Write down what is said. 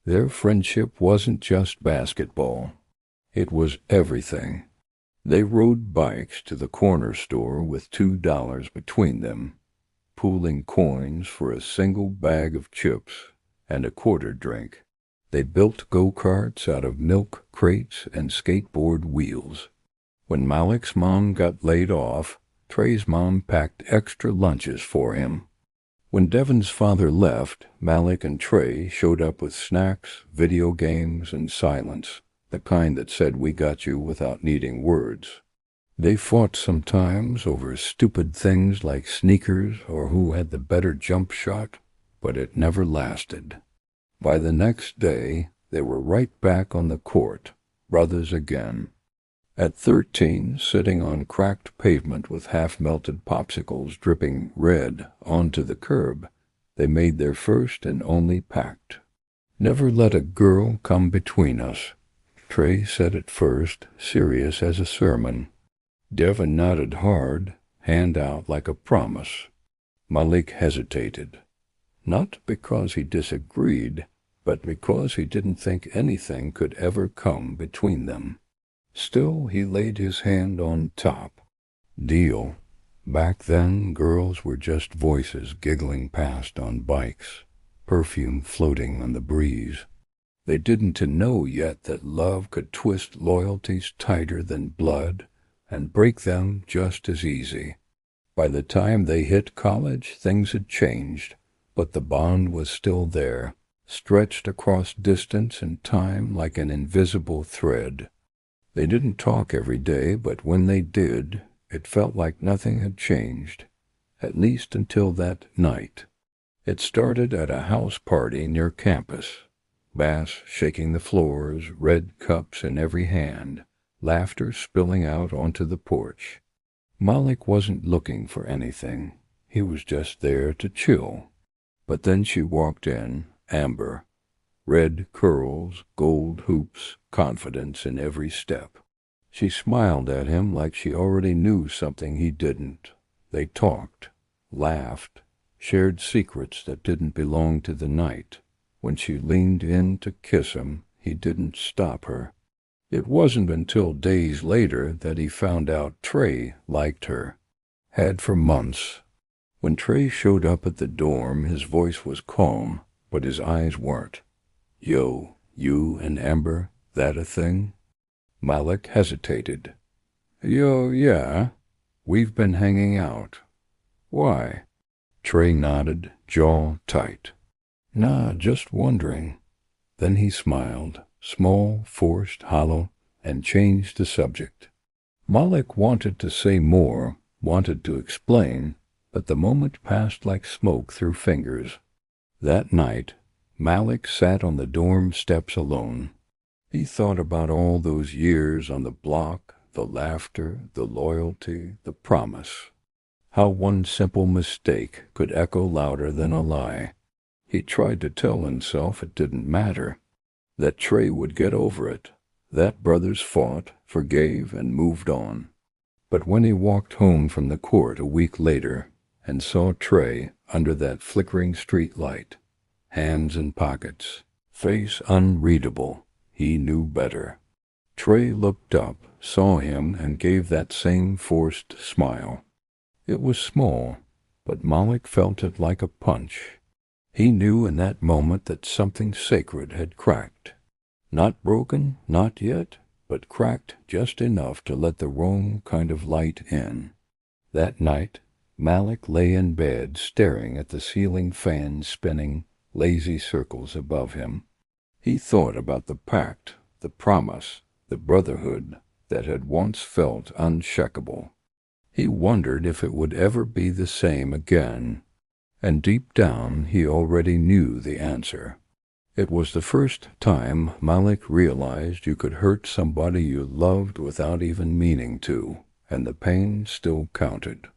Their friendship wasn't just basketball. It was everything. They rode bikes to the corner store with $2 between them, pooling coins for a single bag of chips and a quarter drink. They built go-karts out of milk crates and skateboard wheels. When Malik's mom got laid off, Trey's mom packed extra lunches for him. When Devon's father left, Malik and Trey showed up with snacks, video games, and silence, the kind that said we got you without needing words. They fought sometimes over stupid things like sneakers or who had the better jump shot, but it never lasted. By the next day, they were right back on the court, brothers again. At 13, sitting on cracked pavement with half-melted popsicles dripping red onto the curb, they made their first and only pact. Never let a girl come between us, Trey said at first, serious as a sermon. Devon nodded hard, hand out like a promise. Malik hesitated. Not because he disagreed, but because he didn't think anything could ever come between them. Still, he laid his hand on top. Deal. Back then, girls were just voices giggling past on bikes, perfume floating on the breeze. They didn't know yet that love could twist loyalties tighter than blood and break them just as easy. By the time they hit college, things had changed, but the bond was still there, stretched across distance and time like an invisible thread. They didn't talk every day, but when they did, it felt like nothing had changed, at least until that night. It started at a house party near campus. Bass shaking the floors, red cups in every hand, laughter spilling out onto the porch. Malik wasn't looking for anything. He was just there to chill. But then she walked in, Amber. Red curls, gold hoops, confidence in every step. She smiled at him like she already knew something he didn't. They talked, laughed, shared secrets that didn't belong to the night. When she leaned in to kiss him, he didn't stop her. It wasn't until days later that he found out Trey liked her. Had for months. When Trey showed up at the dorm, his voice was calm, but his eyes weren't. Yo, you and Amber, that a thing? Malik hesitated. Yo, yeah. We've been hanging out. Why? Trey nodded, jaw tight. Nah, just wondering. Then he smiled, small, forced, hollow, and changed the subject. Malik wanted to say more, wanted to explain, but the moment passed like smoke through fingers. That night, Malik sat on the dorm steps alone. He thought about all those years on the block, the laughter, the loyalty, the promise. How one simple mistake could echo louder than a lie. He tried to tell himself it didn't matter, that Trey would get over it, that brothers fought, forgave, and moved on. But when he walked home from the court a week later and saw Trey under that flickering street light, hands in pockets, face unreadable, he knew better. Trey looked up, saw him, and gave that same forced smile. It was small, but Malik felt it like a punch. He knew in that moment that something sacred had cracked. Not broken, not yet, but cracked just enough to let the wrong kind of light in. That night, Malik lay in bed staring at the ceiling fan spinning lazy circles above him. He thought about the pact, the promise, the brotherhood that had once felt unshakable. He wondered if it would ever be the same again, and deep down he already knew the answer. It was the first time Malik realized you could hurt somebody you loved without even meaning to, and the pain still counted.